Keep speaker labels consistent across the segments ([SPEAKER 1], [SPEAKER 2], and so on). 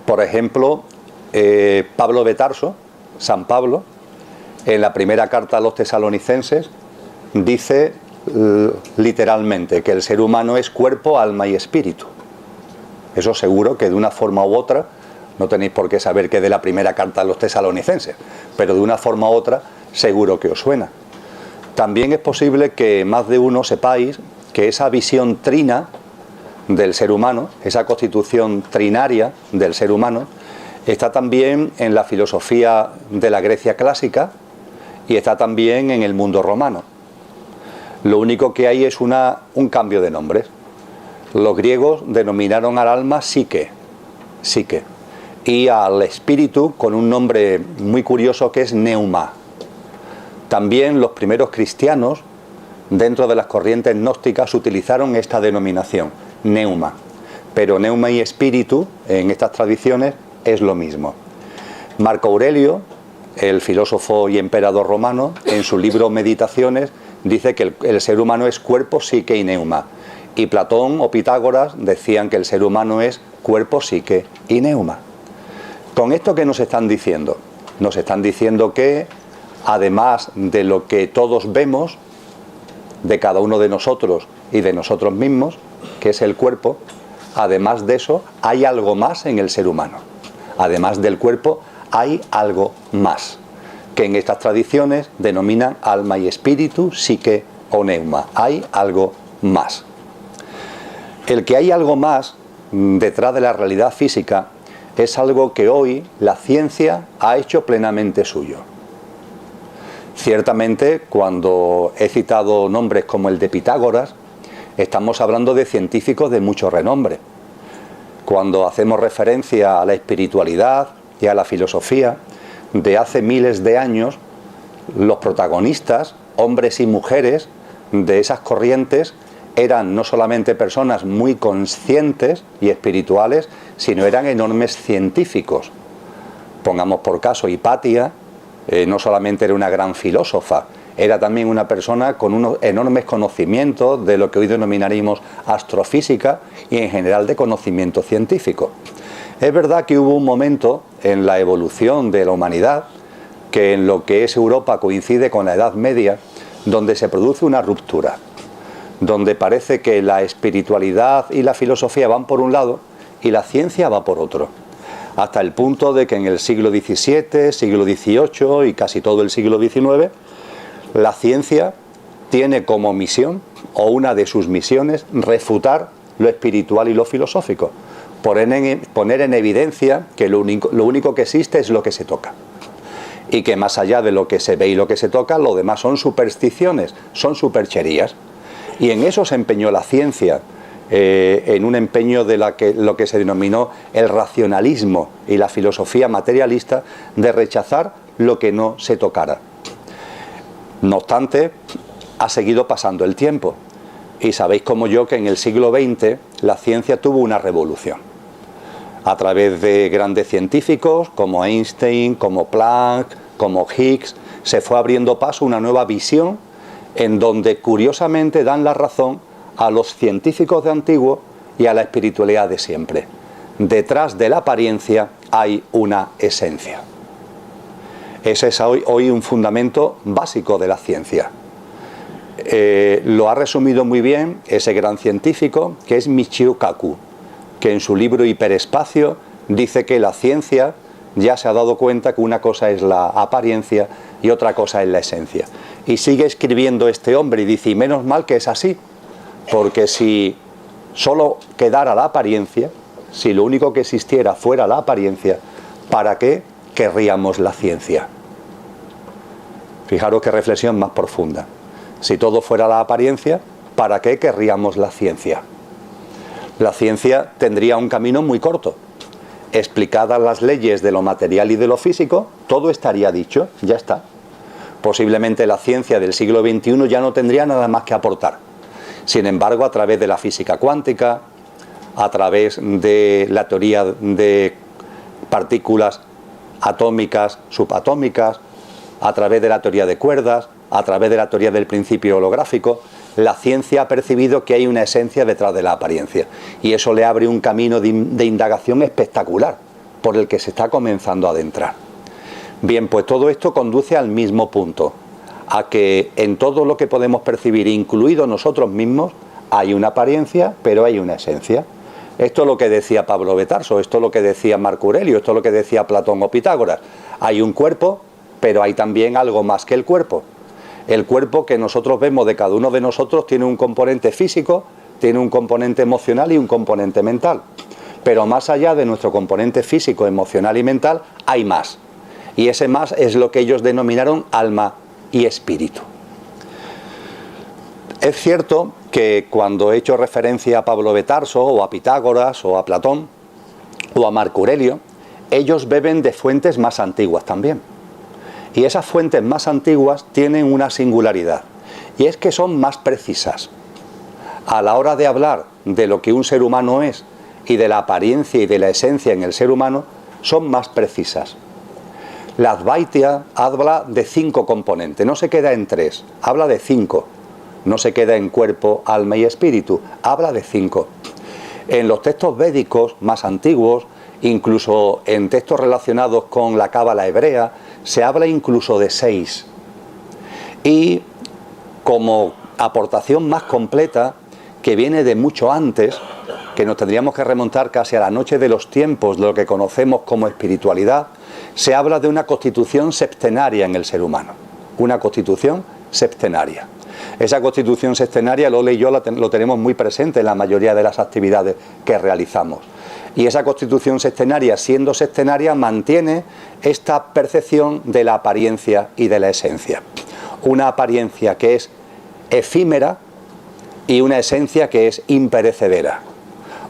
[SPEAKER 1] Por ejemplo, Pablo de Tarso, San Pablo, en la primera carta a los tesalonicenses, dice literalmente que el ser humano es cuerpo, alma y espíritu. Eso seguro que de una forma u otra, no tenéis por qué saber que es de la primera carta a los tesalonicenses, pero de una forma u otra seguro que os suena. También es posible que más de uno sepáis que esa visión trina del ser humano, esa constitución trinaria del ser humano, está también en la filosofía de la Grecia clásica y está también en el mundo romano. Lo único que hay es un cambio de nombres. Los griegos denominaron al alma psique, y al espíritu con un nombre muy curioso que es neuma. También los primeros cristianos, dentro de las corrientes gnósticas, utilizaron esta denominación, neuma. Pero neuma y espíritu, en estas tradiciones, es lo mismo. Marco Aurelio, el filósofo y emperador romano, en su libro Meditaciones, dice que el ser humano es cuerpo, psique y neuma. Y Platón o Pitágoras decían que el ser humano es cuerpo, psique y neuma. Con esto, ¿qué nos están diciendo? Nos están diciendo que, además de lo que todos vemos, de cada uno de nosotros y de nosotros mismos, que es el cuerpo, además de eso, hay algo más en el ser humano. Además del cuerpo, hay algo más, que en estas tradiciones denominan alma y espíritu, psique o neuma. Hay algo más. El que hay algo más detrás de la realidad física es algo que hoy la ciencia ha hecho plenamente suyo. Ciertamente, cuando he citado nombres como el de Pitágoras, estamos hablando de científicos de mucho renombre. Cuando hacemos referencia a la espiritualidad y a la filosofía de hace miles de años, los protagonistas, hombres y mujeres de esas corrientes, eran no solamente personas muy conscientes y espirituales, sino eran enormes científicos. Pongamos por caso Hipatia, no solamente era una gran filósofa, era también una persona con unos enormes conocimientos de lo que hoy denominaríamos astrofísica y en general de conocimiento científico. Es verdad que hubo un momento en la evolución de la humanidad, que en lo que es Europa coincide con la Edad Media, donde se produce una ruptura, donde parece que la espiritualidad y la filosofía van por un lado y la ciencia va por otro. Hasta el punto de que en el siglo XVII, siglo XVIII y casi todo el siglo XIX, la ciencia tiene como misión, o una de sus misiones, refutar lo espiritual y lo filosófico. Poner en evidencia que lo único que existe es lo que se toca. Y que más allá de lo que se ve y lo que se toca, lo demás son supersticiones, son supercherías. Y en eso se empeñó la ciencia, en un empeño de lo que se denominó el racionalismo y la filosofía materialista, de rechazar lo que no se tocara. No obstante, ha seguido pasando el tiempo. Y sabéis como yo que en el siglo XX la ciencia tuvo una revolución. A través de grandes científicos como Einstein, como Planck, como Higgs, se fue abriendo paso una nueva visión en donde curiosamente dan la razón a los científicos de antiguo y a la espiritualidad de siempre. Detrás de la apariencia hay una esencia. Ese es hoy un fundamento básico de la ciencia. Lo ha resumido muy bien ese gran científico que es Michio Kaku, que en su libro Hiperespacio dice que la ciencia ya se ha dado cuenta que una cosa es la apariencia y otra cosa es la esencia. Y sigue escribiendo este hombre y dice, y menos mal que es así, porque si solo quedara la apariencia, si lo único que existiera fuera la apariencia, ¿para qué querríamos la ciencia? Fijaros qué reflexión más profunda. Si todo fuera la apariencia, ¿para qué querríamos la ciencia? La ciencia tendría un camino muy corto. Explicadas las leyes de lo material y de lo físico, todo estaría dicho, ya está. Posiblemente la ciencia del siglo XXI ya no tendría nada más que aportar. Sin embargo, a través de la física cuántica, a través de la teoría de partículas atómicas, subatómicas, a través de la teoría de cuerdas, a través de la teoría del principio holográfico, la ciencia ha percibido que hay una esencia detrás de la apariencia. Y eso le abre un camino de indagación espectacular, por el que se está comenzando a adentrar. Bien, pues todo esto conduce al mismo punto, a que en todo lo que podemos percibir, incluido nosotros mismos, hay una apariencia, pero hay una esencia. Esto es lo que decía Pablo de Tarso, esto es lo que decía Marco Aurelio, esto es lo que decía Platón o Pitágoras. Hay un cuerpo, pero hay también algo más que el cuerpo. El cuerpo que nosotros vemos de cada uno de nosotros tiene un componente físico, tiene un componente emocional y un componente mental. Pero más allá de nuestro componente físico, emocional y mental, hay más. Y ese más es lo que ellos denominaron alma y espíritu. Es cierto que cuando he hecho referencia a Pablo de Tarso, o a Pitágoras, o a Platón, o a Marco Aurelio, ellos beben de fuentes más antiguas también. Y esas fuentes más antiguas tienen una singularidad, y es que son más precisas. A la hora de hablar de lo que un ser humano es, y de la apariencia y de la esencia en el ser humano, son más precisas. La Advaita habla de 5 componentes, no se queda en 3, habla de 5. No se queda en cuerpo, alma y espíritu, habla de 5. En los textos védicos más antiguos, incluso en textos relacionados con la cábala hebrea, se habla incluso de 6. Y como aportación más completa, que viene de mucho antes, que nos tendríamos que remontar casi a la noche de los tiempos, de lo que conocemos como espiritualidad, se habla de una constitución septenaria en el ser humano. Una constitución septenaria. Esa constitución sextenaria, Lola y yo lo tenemos muy presente en la mayoría de las actividades que realizamos. Y esa constitución sextenaria, siendo sextenaria, mantiene esta percepción de la apariencia y de la esencia. Una apariencia que es efímera y una esencia que es imperecedera.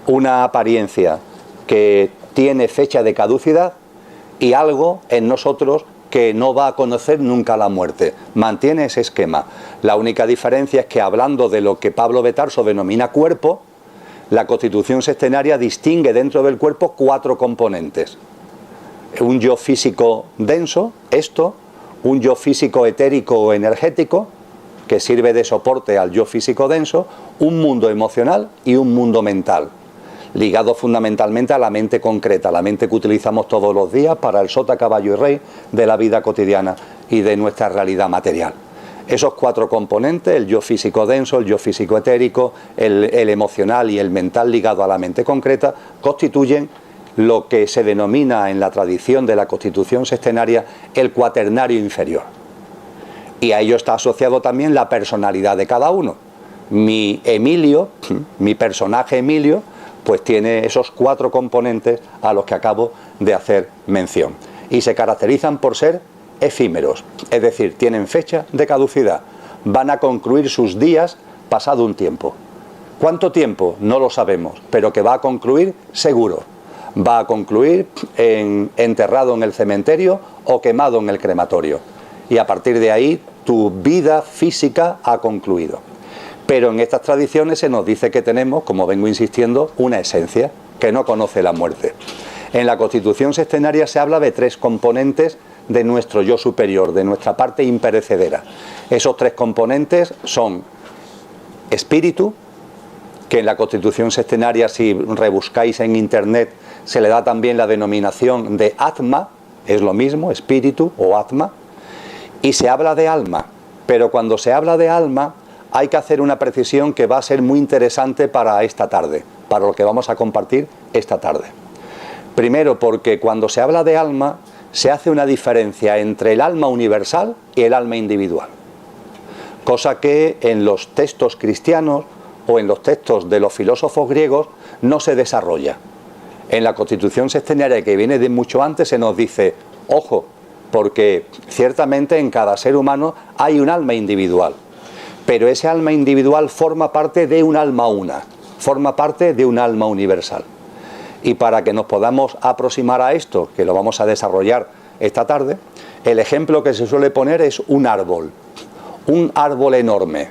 [SPEAKER 1] Una apariencia que tiene fecha de caducidad y algo en nosotros que no va a conocer nunca la muerte. Mantiene ese esquema. La única diferencia es que, hablando de lo que Pablo de Tarso denomina cuerpo, la constitución sextenaria distingue dentro del cuerpo 4 componentes. Un yo físico denso, esto, un yo físico etérico o energético, que sirve de soporte al yo físico denso, un mundo emocional y un mundo mental, ligado fundamentalmente a la mente concreta, la mente que utilizamos todos los días para el sota, caballo y rey de la vida cotidiana y de nuestra realidad material. Esos 4 componentes, el yo físico denso, el yo físico etérico, el emocional y el mental ligado a la mente concreta, constituyen lo que se denomina en la tradición de la constitución sextenaria el cuaternario inferior. Y a ello está asociado también la personalidad de cada uno. Mi Emilio, mi personaje Emilio, pues tiene esos 4 componentes a los que acabo de hacer mención. Y se caracterizan por ser efímeros, es decir, tienen fecha de caducidad. Van a concluir sus días pasado un tiempo. ¿Cuánto tiempo? No lo sabemos, pero que va a concluir seguro. Va a concluir enterrado en el cementerio o quemado en el crematorio. Y a partir de ahí tu vida física ha concluido. Pero en estas tradiciones se nos dice que tenemos, como vengo insistiendo, una esencia que no conoce la muerte. En la constitución sextenaria se habla de 3 componentes de nuestro yo superior, de nuestra parte imperecedera. Esos 3 componentes son espíritu, que en la constitución sextenaria, si rebuscáis en internet, se le da también la denominación de Atma, es lo mismo, espíritu o Atma, y se habla de alma. Pero cuando se habla de alma, hay que hacer una precisión que va a ser muy interesante para esta tarde, para lo que vamos a compartir esta tarde. Primero, porque cuando se habla de alma, se hace una diferencia entre el alma universal y el alma individual. Cosa que en los textos cristianos o en los textos de los filósofos griegos no se desarrolla. En la constitución sextenaria, que viene de mucho antes, se nos dice, ojo, porque ciertamente en cada ser humano hay un alma individual. Pero ese alma individual forma parte de un alma una, forma parte de un alma universal. Y para que nos podamos aproximar a esto, que lo vamos a desarrollar esta tarde, el ejemplo que se suele poner es un árbol enorme.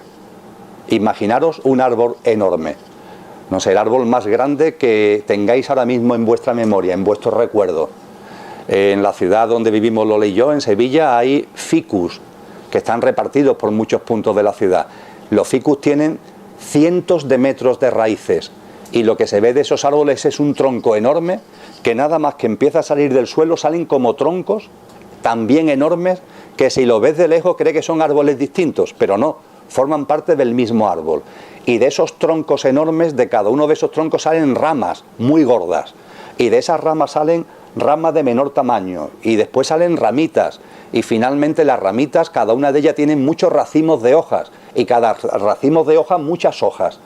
[SPEAKER 1] Imaginaros un árbol enorme. No sé, el árbol más grande que tengáis ahora mismo en vuestra memoria, en vuestro recuerdo. En la ciudad donde vivimos Lola y yo, en Sevilla, hay ficus que están repartidos por muchos puntos de la ciudad. Los ficus tienen cientos de metros de raíces y lo que se ve de esos árboles es un tronco enorme que nada más que empieza a salir del suelo salen como troncos también enormes que si lo ves de lejos cree que son árboles distintos, pero no, forman parte del mismo árbol. Y de esos troncos enormes, de cada uno de esos troncos salen ramas muy gordas y de esas ramas salen ramas de menor tamaño y después salen ramitas y finalmente las ramitas, cada una de ellas tiene muchos racimos de hojas y cada racimo de hojas muchas hojas.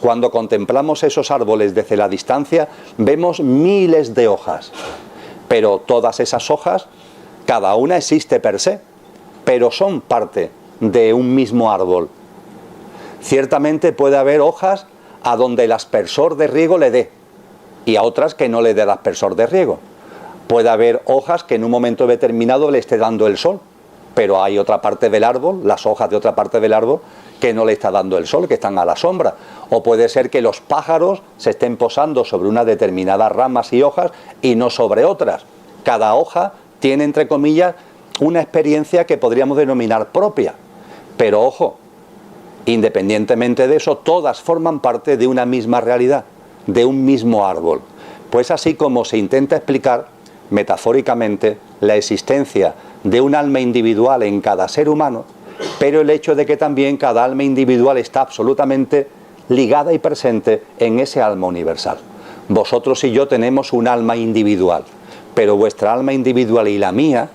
[SPEAKER 1] Cuando contemplamos esos árboles desde la distancia vemos miles de hojas, pero todas esas hojas, cada una existe per se, pero son parte de un mismo árbol. Ciertamente puede haber hojas a donde el aspersor de riego le dé y a otras que no le dé el aspersor de riego. Puede haber hojas que en un momento determinado le esté dando el sol, pero hay otra parte del árbol, las hojas de otra parte del árbol, que no le está dando el sol, que están a la sombra. O puede ser que los pájaros se estén posando sobre unas determinadas ramas y hojas y no sobre otras. Cada hoja tiene, entre comillas, una experiencia que podríamos denominar propia. Pero ojo, independientemente de eso, todas forman parte de una misma realidad, de un mismo árbol. Pues así como se intenta explicar metafóricamente la existencia de un alma individual en cada ser humano, pero el hecho de que también cada alma individual está absolutamente ligada y presente en ese alma universal. Vosotros y yo tenemos un alma individual, pero vuestra alma individual y la mía,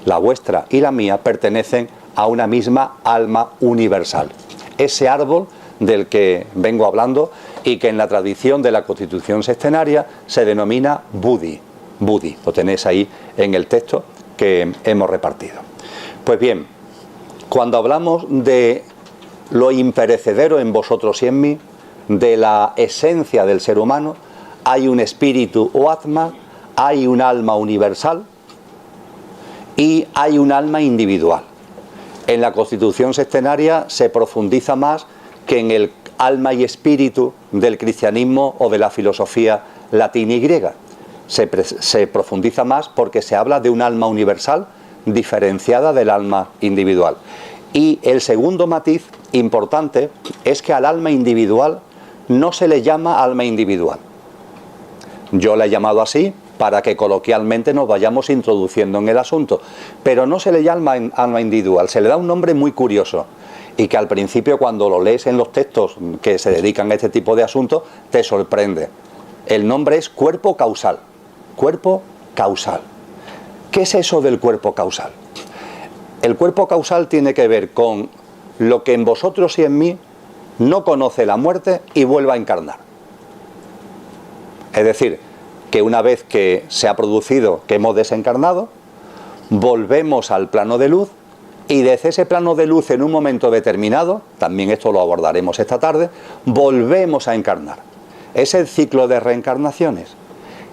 [SPEAKER 1] la vuestra y la mía, pertenecen a una misma alma universal. Ese árbol del que vengo hablando y que en la tradición de la Constitución Sextenaria se denomina Buddhi. Buddhi, lo tenéis ahí en el texto que hemos repartido. Pues bien, cuando hablamos de lo imperecedero en vosotros y en mí, de la esencia del ser humano, hay un espíritu o atma, hay un alma universal y hay un alma individual. En la Constitución Sextenaria se profundiza más que en el alma y espíritu del cristianismo o de la filosofía latina y griega. Se profundiza más porque se habla de un alma universal diferenciada del alma individual. Y el segundo matiz importante es que al alma individual no se le llama alma individual. Yo la he llamado así para que coloquialmente nos vayamos introduciendo en el asunto, pero no se le llama alma individual, se le da un nombre muy curioso y que al principio cuando lo lees en los textos que se dedican a este tipo de asuntos te sorprende. El nombre es cuerpo causal. Cuerpo causal. ¿Qué es eso del cuerpo causal? El cuerpo causal tiene que ver con lo que en vosotros y en mí no conoce la muerte y vuelve a encarnar. Es decir, que una vez que se ha producido, que hemos desencarnado, volvemos al plano de luz y desde ese plano de luz en un momento determinado, también esto lo abordaremos esta tarde, volvemos a encarnar. Es el ciclo de reencarnaciones.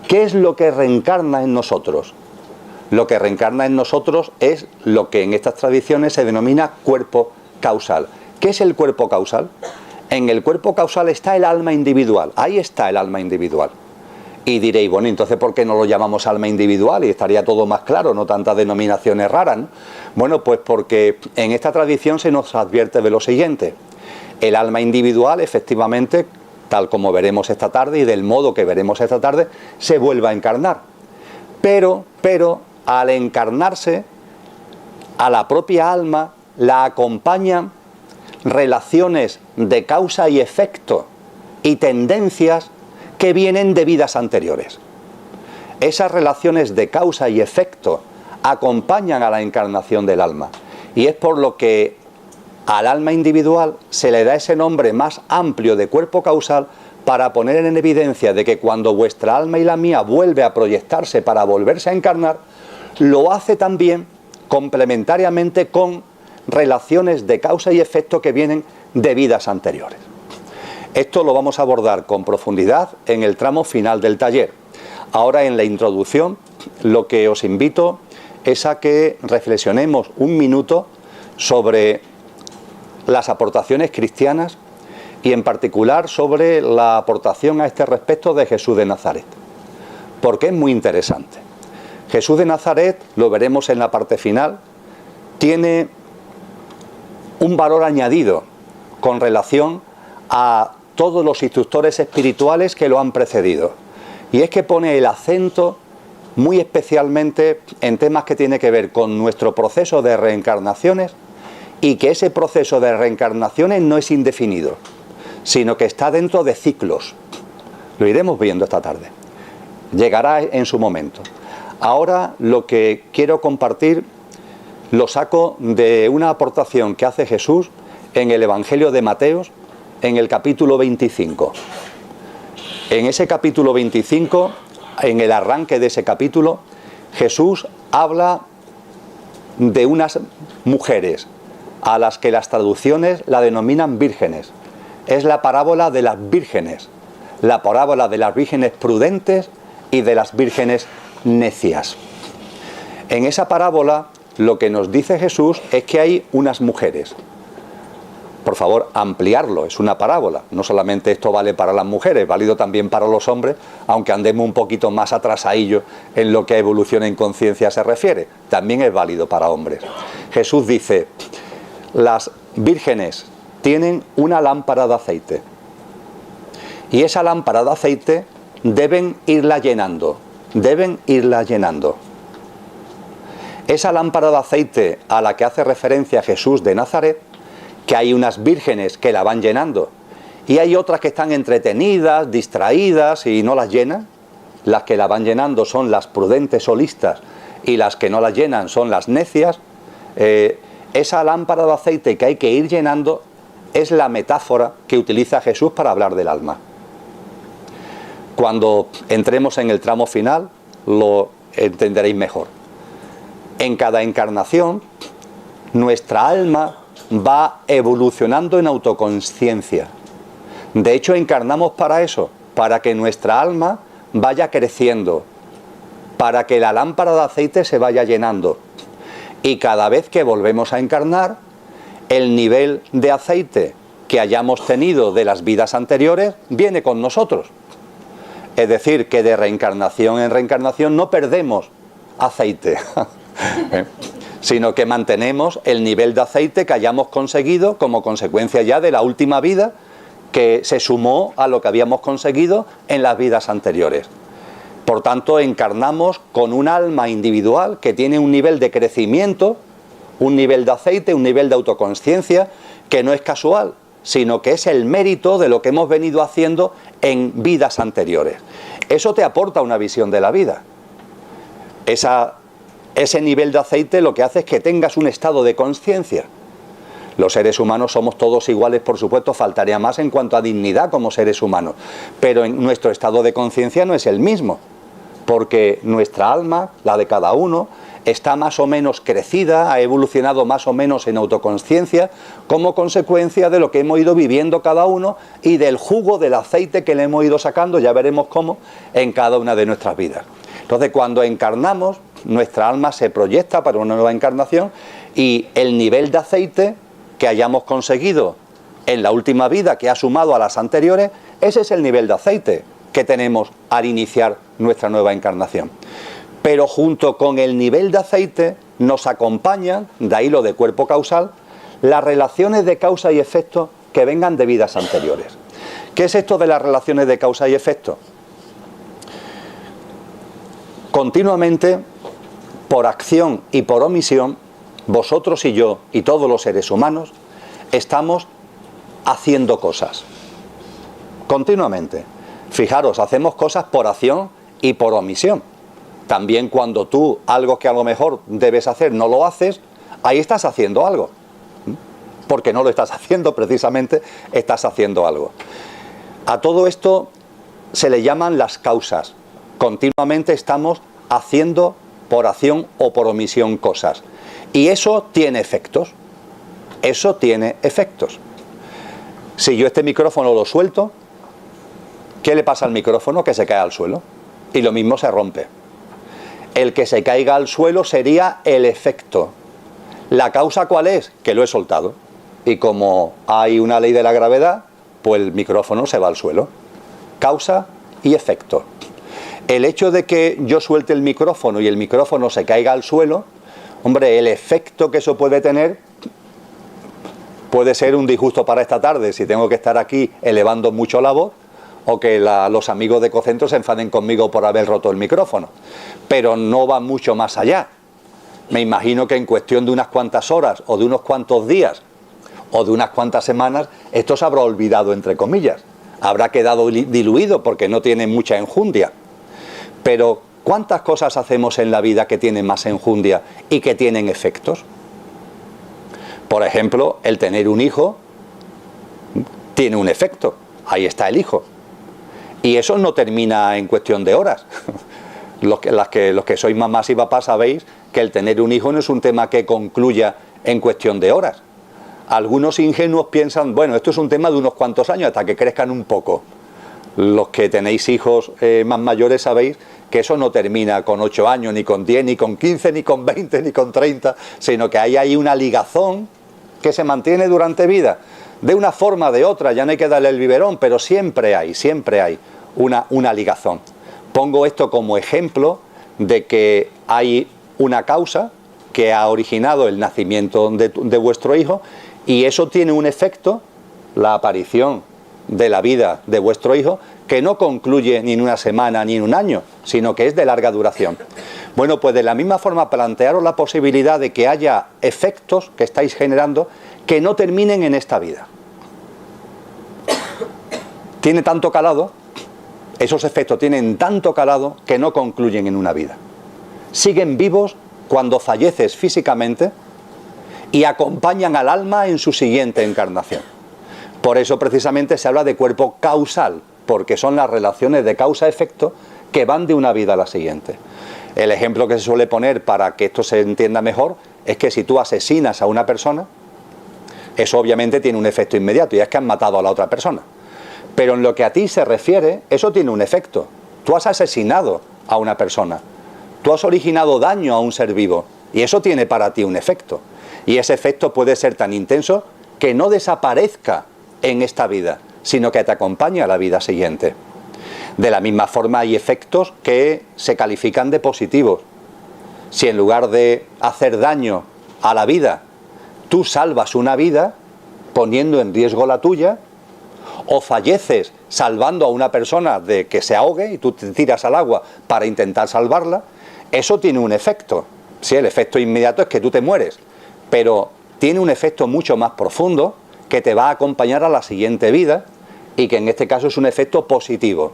[SPEAKER 1] ¿Qué es lo que reencarna en nosotros? Lo que reencarna en nosotros es lo que en estas tradiciones se denomina cuerpo causal. ¿Qué es el cuerpo causal? En el cuerpo causal está el alma individual. Ahí está el alma individual. Y diréis, bueno, entonces ¿por qué no lo llamamos alma individual? Y estaría todo más claro, no tantas denominaciones raras, ¿no? Bueno, pues porque en esta tradición se nos advierte de lo siguiente. El alma individual, efectivamente, tal como veremos esta tarde y del modo que veremos esta tarde, se vuelve a encarnar. Pero al encarnarse, a la propia alma la acompañan relaciones de causa y efecto y tendencias que vienen de vidas anteriores. Esas relaciones de causa y efecto acompañan a la encarnación del alma y es por lo que al alma individual se le da ese nombre más amplio de cuerpo causal para poner en evidencia de que cuando vuestra alma y la mía vuelve a proyectarse para volverse a encarnar, lo hace también complementariamente con relaciones de causa y efecto que vienen de vidas anteriores. Esto lo vamos a abordar con profundidad en el tramo final del taller. Ahora en la introducción lo que os invito es a que reflexionemos un minuto sobre las aportaciones cristianas y en particular sobre la aportación a este respecto de Jesús de Nazaret, porque es muy interesante. Jesús de Nazaret, lo veremos en la parte final, tiene un valor añadido con relación a todos los instructores espirituales que lo han precedido. Y es que pone el acento muy especialmente en temas que tienen que ver con nuestro proceso de reencarnaciones, y que ese proceso de reencarnaciones no es indefinido, sino que está dentro de ciclos. Lo iremos viendo esta tarde. Llegará en su momento. Ahora lo que quiero compartir lo saco de una aportación que hace Jesús en el Evangelio de Mateo, en el capítulo 25. En ese capítulo 25, en el arranque de ese capítulo, Jesús habla de unas mujeres a las que las traducciones la denominan vírgenes. Es la parábola de las vírgenes, la parábola de las vírgenes prudentes y de las vírgenes necias. En esa parábola lo que nos dice Jesús es que hay unas mujeres. Por favor, ampliarlo, es una parábola. No solamente esto vale para las mujeres, es válido también para los hombres, aunque andemos un poquito más atrasadillos en lo que a evolución en conciencia se refiere. También es válido para hombres. Jesús dice: las vírgenes tienen una lámpara de aceite, y esa lámpara de aceite deben irla llenando, Esa lámpara de aceite a la que hace referencia Jesús de Nazaret, que hay unas vírgenes que la van llenando y hay otras que están entretenidas, distraídas y no las llenan. Las que la van llenando son las prudentes solistas y las que no la llenan son las necias. Esa lámpara de aceite que hay que ir llenando es la metáfora que utiliza Jesús para hablar del alma. Cuando entremos en el tramo final lo entenderéis mejor. En cada encarnación nuestra alma va evolucionando en autoconsciencia. De hecho, encarnamos para eso, para que nuestra alma vaya creciendo, para que la lámpara de aceite se vaya llenando. Y cada vez que volvemos a encarnar, el nivel de aceite que hayamos tenido de las vidas anteriores viene con nosotros. Es decir, que de reencarnación en reencarnación no perdemos aceite, sino que mantenemos el nivel de aceite que hayamos conseguido como consecuencia ya de la última vida, que se sumó a lo que habíamos conseguido en las vidas anteriores. Por tanto, encarnamos con un alma individual que tiene un nivel de crecimiento, un nivel de aceite, un nivel de autoconsciencia que no es casual, sino que es el mérito de lo que hemos venido haciendo en vidas anteriores. Eso te aporta una visión de la vida. Ese nivel de aceite lo que hace es que tengas un estado de conciencia. Los seres humanos somos todos iguales, por supuesto, faltaría más en cuanto a dignidad como seres humanos, pero en nuestro estado de conciencia no es el mismo, porque nuestra alma, la de cada uno, está más o menos crecida, ha evolucionado más o menos en autoconsciencia como consecuencia de lo que hemos ido viviendo cada uno y del jugo del aceite que le hemos ido sacando, ya veremos cómo, en cada una de nuestras vidas. Entonces, cuando encarnamos, nuestra alma se proyecta para una nueva encarnación y el nivel de aceite que hayamos conseguido en la última vida, que ha sumado a las anteriores, ese es el nivel de aceite que tenemos al iniciar nuestra nueva encarnación. Pero junto con el nivel de aceite nos acompañan, de ahí lo de cuerpo causal, las relaciones de causa y efecto que vengan de vidas anteriores. ¿Qué es esto de las relaciones de causa y efecto? Continuamente, por acción y por omisión, vosotros y yo y todos los seres humanos estamos haciendo cosas. Continuamente. Fijaros, hacemos cosas por acción y por omisión. También cuando tú algo que a lo mejor debes hacer no lo haces, ahí estás haciendo algo. Porque no lo estás haciendo, precisamente estás haciendo algo. A todo esto se le llaman las causas. Continuamente estamos haciendo por acción o por omisión cosas. Y eso tiene efectos. Eso tiene efectos. Si yo este micrófono lo suelto, ¿qué le pasa al micrófono? Que se cae al suelo. Y lo mismo se rompe. El que se caiga al suelo sería el efecto. ¿La causa cuál es? Que lo he soltado. Y como hay una ley de la gravedad, pues el micrófono se va al suelo. Causa y efecto. El hecho de que yo suelte el micrófono y el micrófono se caiga al suelo, hombre, el efecto que eso puede tener puede ser un disgusto para esta tarde, si tengo que estar aquí elevando mucho la voz, o que los amigos de Ecocentro se enfaden conmigo por haber roto el micrófono. Pero no va mucho más allá. Me imagino que en cuestión de unas cuantas horas, o de unos cuantos días, o de unas cuantas semanas, esto se habrá olvidado, entre comillas. Habrá quedado diluido porque no tiene mucha enjundia. Pero, ¿cuántas cosas hacemos en la vida que tienen más enjundia y que tienen efectos? Por ejemplo, el tener un hijo tiene un efecto. Ahí está el hijo. Y eso no termina en cuestión de horas. Los que sois mamás y papás sabéis que el tener un hijo no es un tema que concluya en cuestión de horas. Algunos ingenuos piensan, bueno, esto es un tema de unos cuantos años hasta que crezcan un poco. Los que tenéis hijos más mayores sabéis que eso no termina con 8 años, ni con 10, ni con 15, ni con 20, ni con 30, sino que hay ahí una ligazón que se mantiene durante vida. De una forma o de otra, ya no hay que darle el biberón, pero siempre hay una ligazón. Pongo esto como ejemplo de que hay una causa que ha originado el nacimiento de vuestro hijo, y eso tiene un efecto, la aparición de la vida de vuestro hijo, que no concluye ni en una semana ni en un año, sino que es de larga duración. Bueno, pues de la misma forma plantearos la posibilidad de que haya efectos que estáis generando que no terminen en esta vida. Tiene tanto calado, esos efectos tienen tanto calado que no concluyen en una vida. Siguen vivos cuando falleces físicamente y acompañan al alma en su siguiente encarnación. Por eso precisamente se habla de cuerpo causal, porque son las relaciones de causa-efecto que van de una vida a la siguiente. El ejemplo que se suele poner para que esto se entienda mejor es que si tú asesinas a una persona, eso obviamente tiene un efecto inmediato, y es que has matado a la otra persona. Pero en lo que a ti se refiere, eso tiene un efecto. Tú has asesinado a una persona, tú has originado daño a un ser vivo, y eso tiene para ti un efecto. Y ese efecto puede ser tan intenso que no desaparezca en esta vida, sino que te acompaña a la vida siguiente. De la misma forma hay efectos que se califican de positivos. Si en lugar de hacer daño a la vida, tú salvas una vida poniendo en riesgo la tuya, o falleces salvando a una persona de que se ahogue y tú te tiras al agua para intentar salvarla, eso tiene un efecto. Sí, el efecto inmediato es que tú te mueres, pero tiene un efecto mucho más profundo que te va a acompañar a la siguiente vida, y que en este caso es un efecto positivo.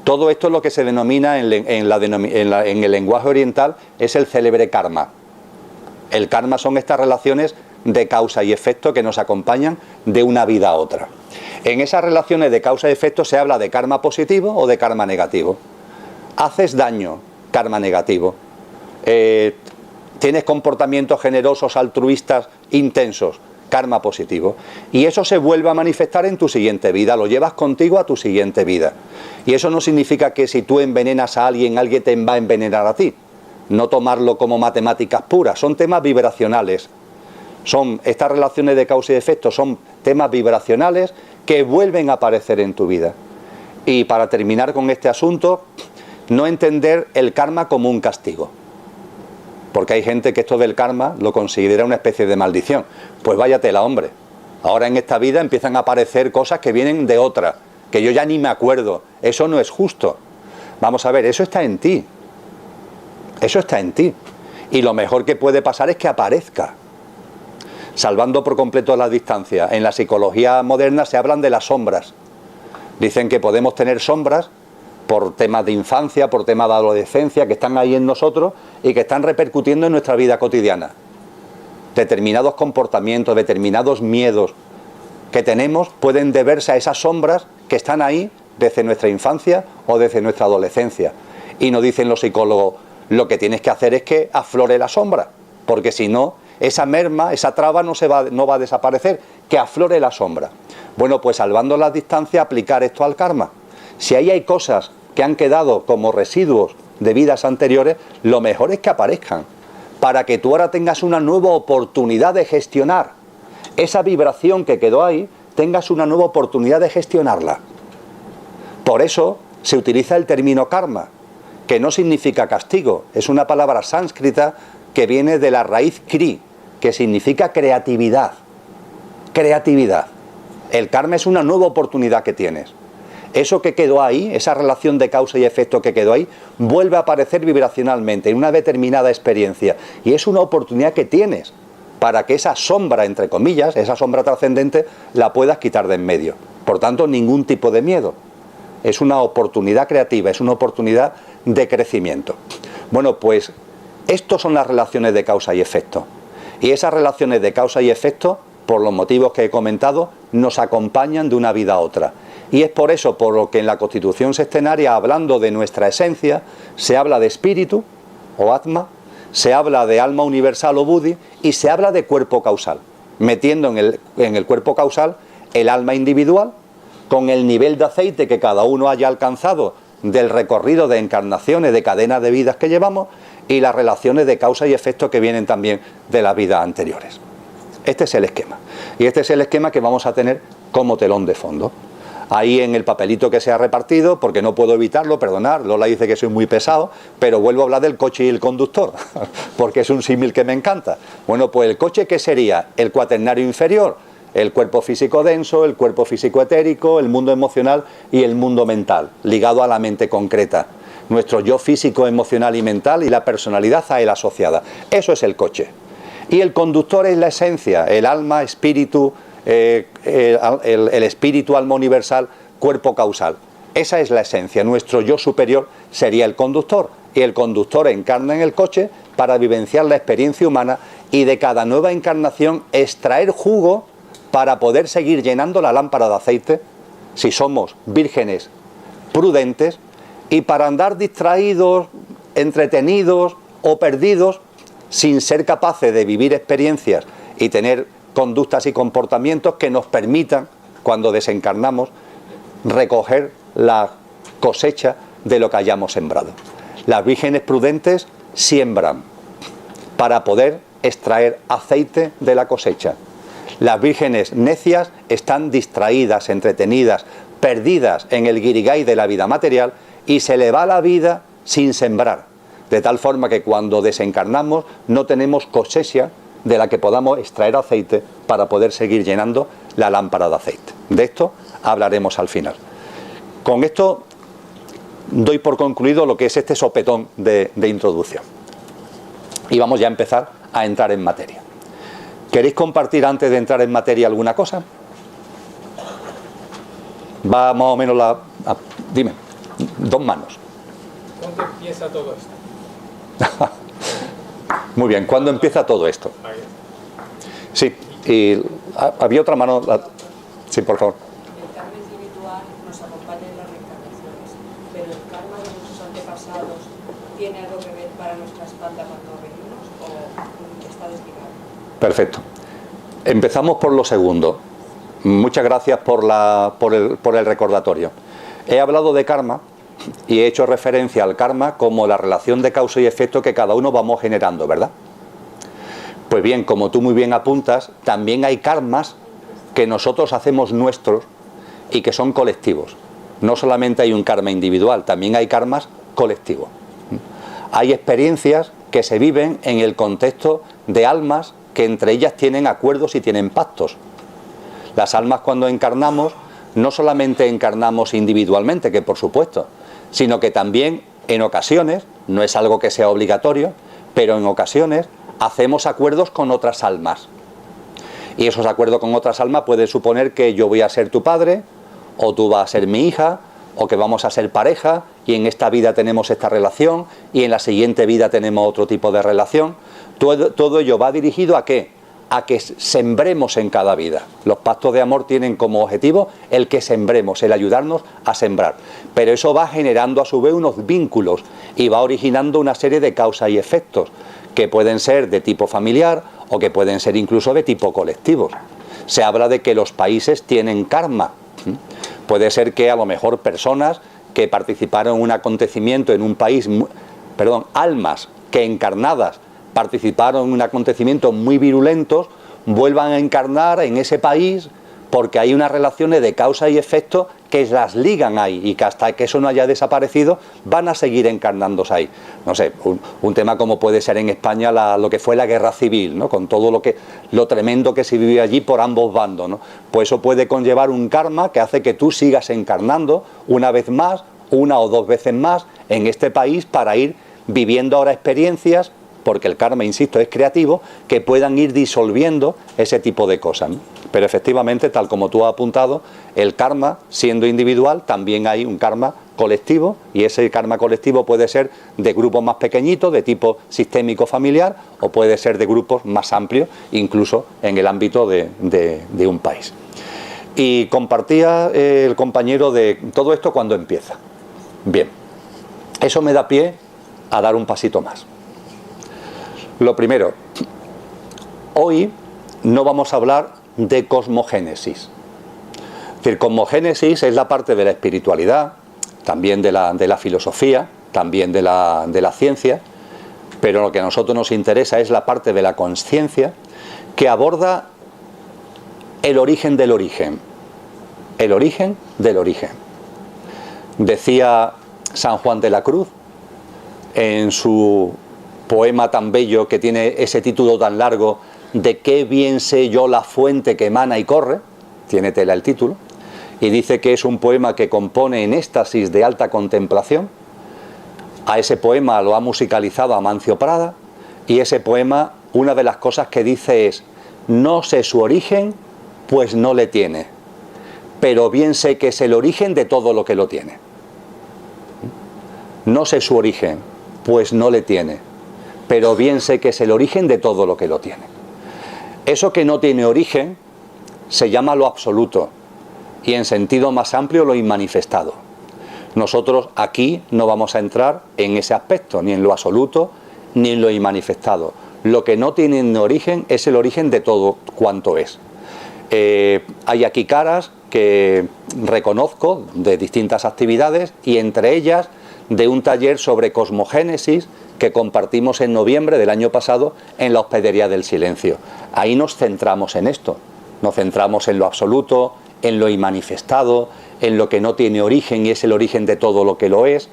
[SPEAKER 1] Todo esto es lo que se denomina en el lenguaje oriental, es el célebre karma. El karma son estas relaciones de causa y efecto que nos acompañan de una vida a otra. En esas relaciones de causa y efecto se habla de karma positivo o de karma negativo. Haces daño, karma negativo. Tienes comportamientos generosos, altruistas, intensos, karma positivo. Y eso se vuelve a manifestar en tu siguiente vida, lo llevas contigo a tu siguiente vida. Y eso no significa que si tú envenenas a alguien, alguien te va a envenenar a ti. No tomarlo como matemáticas puras, son temas vibracionales. Estas relaciones de causa y efecto son temas vibracionales que vuelven a aparecer en tu vida. Y para terminar con este asunto, no entender el karma como un castigo. Porque hay gente que esto del karma lo considera una especie de maldición. Pues váyatela, hombre. Ahora en esta vida empiezan a aparecer cosas que vienen de otra, que yo ya ni me acuerdo. Eso no es justo. Vamos a ver, eso está en ti. Eso está en ti. Y lo mejor que puede pasar es que aparezca. Salvando por completo la distancia. En la psicología moderna se hablan de las sombras. Dicen que podemos tener sombras por temas de infancia, por temas de adolescencia, que están ahí en nosotros y que están repercutiendo en nuestra vida cotidiana. Determinados comportamientos, determinados miedos que tenemos pueden deberse a esas sombras que están ahí desde nuestra infancia o desde nuestra adolescencia. Y nos dicen los psicólogos, lo que tienes que hacer es que aflore la sombra, porque si no, esa merma, esa traba no va a desaparecer, que aflore la sombra. Bueno, pues salvando las distancias, aplicar esto al karma. Si ahí hay cosas que han quedado como residuos de vidas anteriores, lo mejor es que aparezcan, para que tú ahora tengas una nueva oportunidad de gestionar esa vibración que quedó ahí, tengas una nueva oportunidad de gestionarla. Por eso se utiliza el término karma, que no significa castigo, es una palabra sánscrita que viene de la raíz kri, que significa creatividad. Creatividad. El karma es una nueva oportunidad que tienes. Eso que quedó ahí, esa relación de causa y efecto que quedó ahí, vuelve a aparecer vibracionalmente en una determinada experiencia. Y es una oportunidad que tienes para que esa sombra, entre comillas, esa sombra trascendente, la puedas quitar de en medio. Por tanto, ningún tipo de miedo. Es una oportunidad creativa, es una oportunidad de crecimiento. Bueno, pues estos son las relaciones de causa y efecto. Y esas relaciones de causa y efecto, por los motivos que he comentado, nos acompañan de una vida a otra. Y es por eso por lo que en la Constitución Sextenaria, hablando de nuestra esencia, se habla de espíritu o atma, se habla de alma universal o buddhi y se habla de cuerpo causal, metiendo en el cuerpo causal el alma individual con el nivel de aceite que cada uno haya alcanzado del recorrido de encarnaciones, de cadenas de vidas que llevamos, y las relaciones de causa y efecto que vienen también de las vidas anteriores. Este es el esquema. Y este es el esquema que vamos a tener como telón de fondo. Ahí en el papelito que se ha repartido, porque no puedo evitarlo, perdonad, Lola dice que soy muy pesado, pero vuelvo a hablar del coche y el conductor, porque es un símil que me encanta. Bueno, pues el coche, ¿qué sería? El cuaternario inferior, el cuerpo físico denso, el cuerpo físico etérico, el mundo emocional y el mundo mental, ligado a la mente concreta. Nuestro yo físico, emocional y mental y la personalidad a él asociada. Eso es el coche. Y el conductor es la esencia, el alma, espíritu, el espíritu, alma universal, cuerpo causal. Esa es la esencia. Nuestro yo superior sería el conductor. Y el conductor encarna en el coche para vivenciar la experiencia humana y de cada nueva encarnación extraer jugo para poder seguir llenando la lámpara de aceite, si somos vírgenes prudentes, y para andar distraídos, entretenidos o perdidos, sin ser capaces de vivir experiencias y tener conductas y comportamientos que nos permitan, cuando desencarnamos, recoger la cosecha de lo que hayamos sembrado. Las vírgenes prudentes siembran para poder extraer aceite de la cosecha. Las vírgenes necias están distraídas, entretenidas, perdidas en el guirigay de la vida material y se le va la vida sin sembrar, de tal forma que cuando desencarnamos no tenemos cosecha de la que podamos extraer aceite para poder seguir llenando la lámpara de aceite. De esto hablaremos al final. Con esto doy por concluido lo que es este sopetón de introducción. Y vamos ya a empezar a entrar en materia. ¿Queréis compartir antes de entrar en materia alguna cosa? Va más o menos dime, dos manos.
[SPEAKER 2] ¿Cuándo empieza todo esto?
[SPEAKER 1] Muy bien, ¿cuándo empieza todo esto? Sí, y había otra mano. Sí, por favor.
[SPEAKER 3] El karma individual nos acompaña en las reencarnaciones, pero el karma de nuestros antepasados tiene algo que ver para nuestra espalda cuando venimos o está desligado.
[SPEAKER 1] Perfecto. Empezamos por lo segundo. Muchas gracias por el recordatorio. He hablado de karma y he hecho referencia al karma como la relación de causa y efecto que cada uno vamos generando, ¿verdad? Pues bien, como tú muy bien apuntas, también hay karmas que nosotros hacemos nuestros y que son colectivos. No solamente hay un karma individual, también hay karmas colectivos. Hay experiencias que se viven en el contexto de almas que entre ellas tienen acuerdos y tienen pactos. Las almas, cuando encarnamos, no solamente encarnamos individualmente, que por supuesto, sino que también en ocasiones, no es algo que sea obligatorio, pero en ocasiones hacemos acuerdos con otras almas. Y esos acuerdos con otras almas pueden suponer que yo voy a ser tu padre, o tú vas a ser mi hija, o que vamos a ser pareja, y en esta vida tenemos esta relación, y en la siguiente vida tenemos otro tipo de relación. Todo ello va dirigido ¿a qué? A que sembremos en cada vida. Los pactos de amor tienen como objetivo el que sembremos, el ayudarnos a sembrar. Pero eso va generando a su vez unos vínculos y va originando una serie de causas y efectos que pueden ser de tipo familiar o que pueden ser incluso de tipo colectivos. Se habla de que los países tienen karma. Puede ser que a lo mejor personas que participaron en un acontecimiento en un país, almas que encarnadas participaron en un acontecimiento muy virulentos, vuelvan a encarnar en ese país porque hay unas relaciones de causa y efecto que las ligan ahí y que hasta que eso no haya desaparecido van a seguir encarnándose ahí. No sé, un tema como puede ser en España lo que fue la guerra civil, ¿no? Con todo lo tremendo que se vivió allí por ambos bandos, ¿no? Pues eso puede conllevar un karma que hace que tú sigas encarnando una vez más, una o dos veces más en este país para ir viviendo ahora experiencias, porque el karma, insisto, es creativo, que puedan ir disolviendo ese tipo de cosas, ¿no? Pero efectivamente, tal como tú has apuntado, el karma, siendo individual, también hay un karma colectivo, y ese karma colectivo puede ser de grupos más pequeñitos, de tipo sistémico familiar, o puede ser de grupos más amplios, incluso en el ámbito de un país. Y compartía el compañero de todo esto cuando empieza. Bien, eso me da pie a dar un pasito más. Lo primero, hoy no vamos a hablar de cosmogénesis. Es decir, cosmogénesis es la parte de la espiritualidad, también de la filosofía, también de la ciencia, pero lo que a nosotros nos interesa es la parte de la consciencia que aborda el origen del origen. El origen del origen. Decía San Juan de la Cruz en su poema tan bello que tiene ese título tan largo, de qué bien sé yo la fuente que emana y corre, tiene tela el título, y dice que es un poema que compone en éxtasis de alta contemplación. A ese poema lo ha musicalizado Amancio Prada, y ese poema, una de las cosas que dice es: no sé su origen, pues no le tiene, pero bien sé que es el origen de todo lo que lo tiene. No sé su origen, pues no le tiene, pero bien sé que es el origen de todo lo que lo tiene. Eso que no tiene origen se llama lo absoluto, y en sentido más amplio lo inmanifestado. Nosotros aquí no vamos a entrar en ese aspecto, ni en lo absoluto, ni en lo inmanifestado. Lo que no tiene origen es el origen de todo cuanto es. Hay aquí caras que reconozco de distintas actividades, y entre ellas de un taller sobre cosmogénesis que compartimos en noviembre del año pasado en la Hospedería del Silencio. Ahí nos centramos en esto, nos centramos en lo absoluto, en lo inmanifestado, en lo que no tiene origen y es el origen de todo lo que lo es,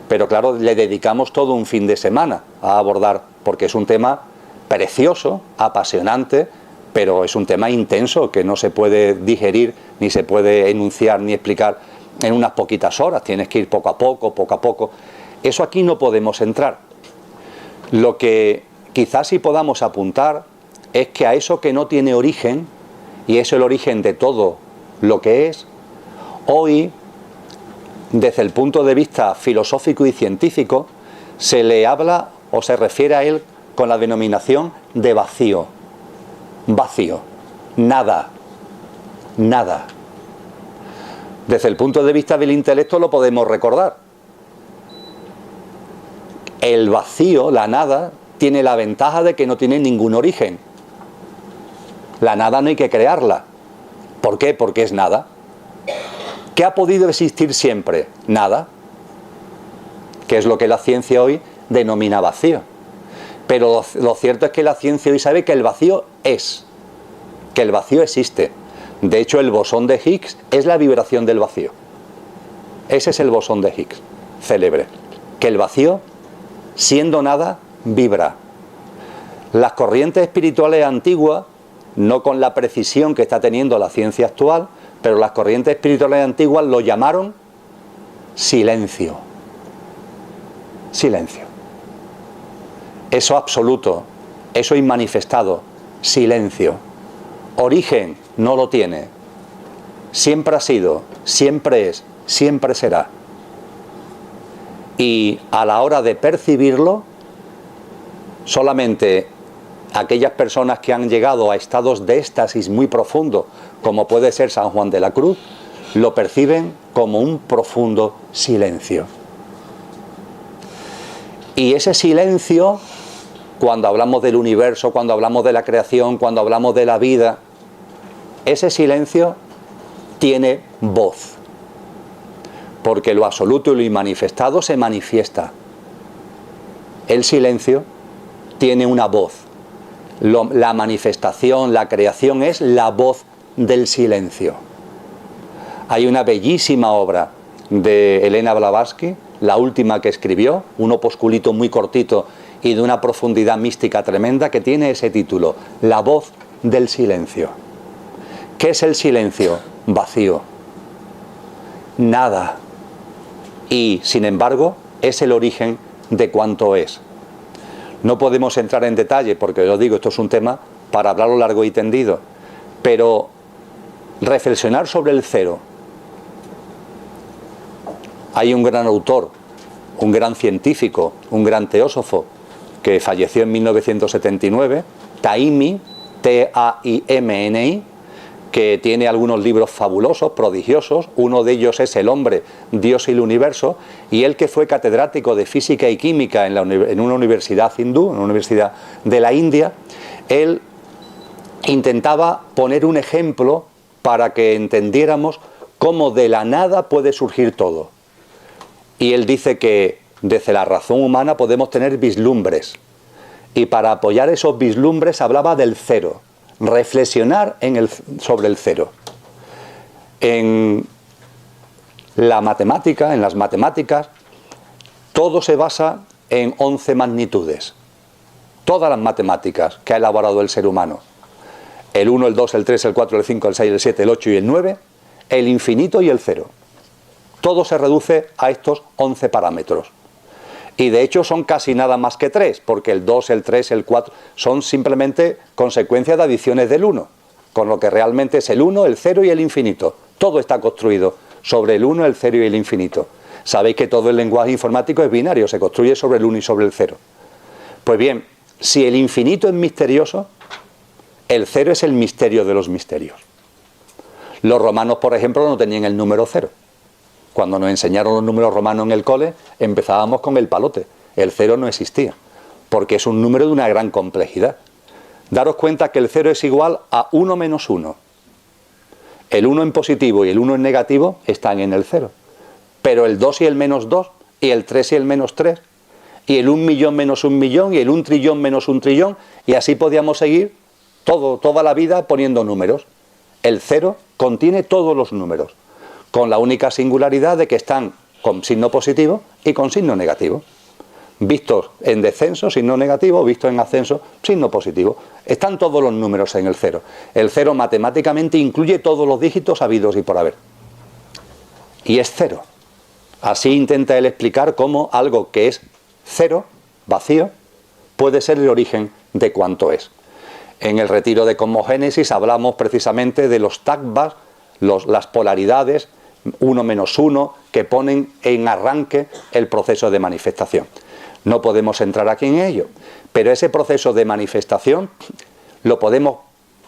[SPEAKER 1] pero claro, le dedicamos todo un fin de semana a abordar, porque es un tema precioso, apasionante, pero es un tema intenso que no se puede digerir, ni se puede enunciar, ni explicar en unas poquitas horas. Tienes que ir poco a poco, poco a poco. Eso aquí no podemos entrar. Lo que quizás sí podamos apuntar es que a eso que no tiene origen, y es el origen de todo lo que es, hoy, desde el punto de vista filosófico y científico, se le habla o se refiere a él con la denominación de vacío. Vacío. Nada. Nada. Desde el punto de vista del intelecto lo podemos recordar. El vacío, la nada, tiene la ventaja de que no tiene ningún origen. La nada no hay que crearla. ¿Por qué? Porque es nada. ¿Qué ha podido existir siempre? Nada. Que es lo que la ciencia hoy denomina vacío. Pero lo cierto es que la ciencia hoy sabe que el vacío es, que el vacío existe. De hecho, el bosón de Higgs es la vibración del vacío. Ese es el bosón de Higgs, célebre. Que el vacío, siendo nada, vibra. Las corrientes espirituales antiguas, no con la precisión que está teniendo la ciencia actual, pero las corrientes espirituales antiguas lo llamaron silencio. Silencio. Eso absoluto, eso inmanifestado, silencio. Origen no lo tiene. Siempre ha sido, siempre es, siempre será. Y a la hora de percibirlo, solamente aquellas personas que han llegado a estados de éxtasis muy profundo, como puede ser San Juan de la Cruz, lo perciben como un profundo silencio. Y ese silencio, cuando hablamos del universo, cuando hablamos de la creación, cuando hablamos de la vida, ese silencio tiene voz. Porque lo absoluto y lo inmanifestado se manifiesta. El silencio tiene una voz. La manifestación, la creación es la voz del silencio. Hay una bellísima obra de Elena Blavatsky, la última que escribió, un opusculito muy cortito y de una profundidad mística tremenda, que tiene ese título, La voz del silencio. ¿Qué es el silencio? Vacío. Nada. Y, sin embargo, es el origen de cuanto es. No podemos entrar en detalle, porque os digo, esto es un tema para hablarlo largo y tendido, pero reflexionar sobre el cero. Hay un gran autor, un gran científico, un gran teósofo, que falleció en 1979, Taimi, T-A-I-M-N-I, que tiene algunos libros fabulosos, prodigiosos. Uno de ellos es El hombre, Dios y el universo, y él, que fue catedrático de física y química en una universidad hindú, en una universidad de la India, él intentaba poner un ejemplo para que entendiéramos cómo de la nada puede surgir todo. Y él dice que desde la razón humana podemos tener vislumbres, y para apoyar esos vislumbres hablaba del cero, reflexionar sobre el cero. En la matemática, en las matemáticas, todo se basa en 11 magnitudes. Todas las matemáticas que ha elaborado el ser humano. El 1, el 2, el 3, el 4, el 5, el 6, el 7, el 8 y el 9, el infinito y el cero. Todo se reduce a estos 11 parámetros. Y de hecho son casi nada más que 3, porque el 2, el 3, el 4 son simplemente consecuencias de adiciones del 1, con lo que realmente es el 1, el 0 y el infinito. Todo está construido sobre el 1, el 0 y el infinito. Sabéis que todo el lenguaje informático es binario, se construye sobre el 1 y sobre el 0. Pues bien, si el infinito es misterioso, el 0 es el misterio de los misterios. Los romanos, por ejemplo, no tenían el número 0. Cuando nos enseñaron los números romanos en el cole, empezábamos con el palote. El 0 no existía, porque es un número de una gran complejidad. Daros cuenta que el 0 es igual a 1 menos 1. El 1 en positivo y el 1 en negativo están en el 0. Pero el 2 y el menos 2, y el 3 y el menos 3, y el 1.000.000 menos 1.000.000, y el 1.000.000.000 menos 1.000.000.000, y así podíamos seguir toda la vida poniendo números. El 0 contiene todos los números, con la única singularidad de que están con signo positivo y con signo negativo. Vistos en descenso, signo negativo; vistos en ascenso, signo positivo. Están todos los números en el 0. El 0 matemáticamente incluye todos los dígitos habidos y por haber. Y es 0. Así intenta él explicar cómo algo que es 0, vacío, puede ser el origen de cuanto es. En el retiro de Cosmogénesis hablamos precisamente de los tattvas, las polaridades, 1 menos 1, que ponen en arranque el proceso de manifestación. No podemos entrar aquí en ello, pero ese proceso de manifestación lo podemos,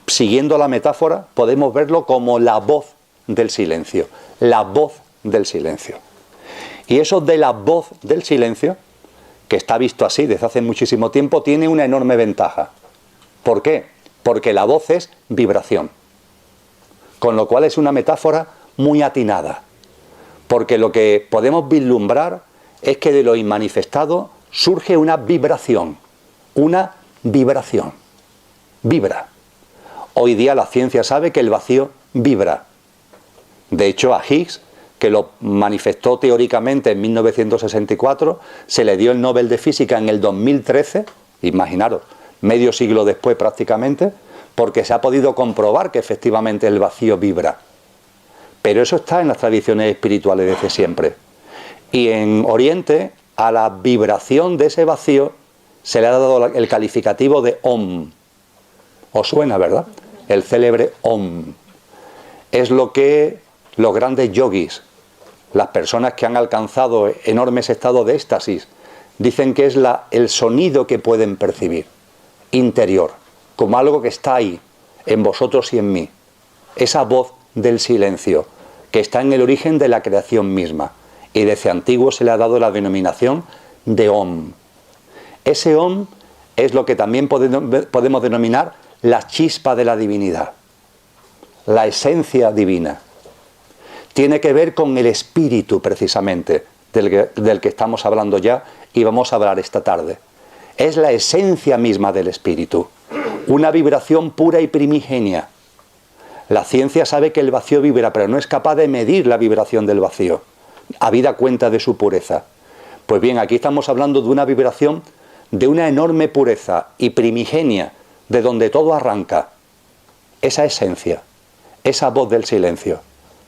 [SPEAKER 1] siguiendo la metáfora, podemos verlo como la voz del silencio. La voz del silencio. Y eso de la voz del silencio, que está visto así desde hace muchísimo tiempo, tiene una enorme ventaja. ¿Por qué? Porque la voz es vibración. Con lo cual es una metáfora muy atinada, porque lo que podemos vislumbrar es que de lo inmanifestado surge una vibración, vibra. Hoy día la ciencia sabe que el vacío vibra. De hecho, a Higgs, que lo manifestó teóricamente en 1964, se le dio el Nobel de Física en el 2013, imaginaros, medio siglo después prácticamente, porque se ha podido comprobar que efectivamente el vacío vibra. Pero eso está en las tradiciones espirituales desde siempre. Y en Oriente, a la vibración de ese vacío se le ha dado el calificativo de Om. ¿Os suena, verdad? El célebre Om. Es lo que los grandes yogis, las personas que han alcanzado enormes estados de éxtasis, dicen que es el sonido que pueden percibir, interior, como algo que está ahí, en vosotros y en mí. Esa voz del silencio, que está en el origen de la creación misma, y desde antiguo se le ha dado la denominación de Om. Ese Om es lo que también podemos denominar la chispa de la divinidad, la esencia divina. Tiene que ver con el espíritu, precisamente, del que estamos hablando ya y vamos a hablar esta tarde. Es la esencia misma del espíritu, una vibración pura y primigenia. La ciencia sabe que el vacío vibra, pero no es capaz de medir la vibración del vacío, habida cuenta de su pureza. Pues bien, aquí estamos hablando de una vibración de una enorme pureza y primigenia, de donde todo arranca. Esa esencia, esa voz del silencio,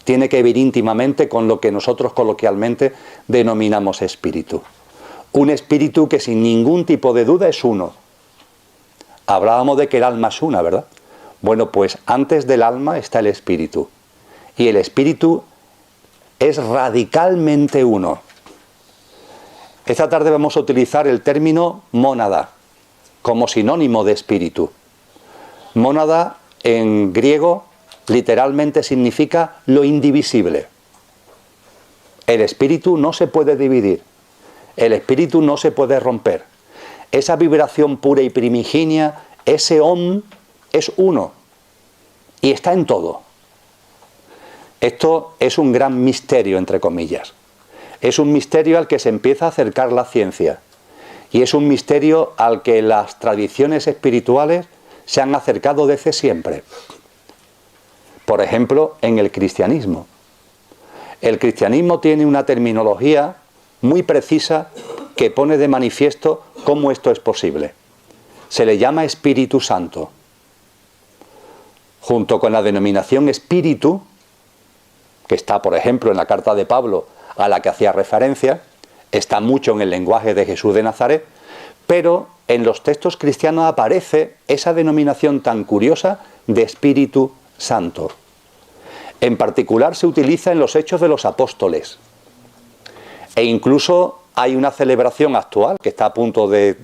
[SPEAKER 1] tiene que ver íntimamente con lo que nosotros coloquialmente denominamos espíritu. Un espíritu que sin ningún tipo de duda es uno. Hablábamos de que el alma es una, ¿verdad? Bueno, pues antes del alma está el espíritu. Y el espíritu es radicalmente uno. Esta tarde vamos a utilizar el término mónada como sinónimo de espíritu. Mónada en griego literalmente significa lo indivisible. El espíritu no se puede dividir. El espíritu no se puede romper. Esa vibración pura y primigenia, ese Om, es uno. Y está en todo. Esto es un gran misterio, entre comillas. Es un misterio al que se empieza a acercar la ciencia. Y es un misterio al que las tradiciones espirituales se han acercado desde siempre. Por ejemplo, en el cristianismo. El cristianismo tiene una terminología muy precisa que pone de manifiesto cómo esto es posible. Se le llama Espíritu Santo. Junto con la denominación espíritu, que está, por ejemplo, en la carta de Pablo a la que hacía referencia, está mucho en el lenguaje de Jesús de Nazaret, pero en los textos cristianos aparece esa denominación tan curiosa de Espíritu Santo. En particular se utiliza en los Hechos de los Apóstoles. E incluso hay una celebración actual, que está a punto de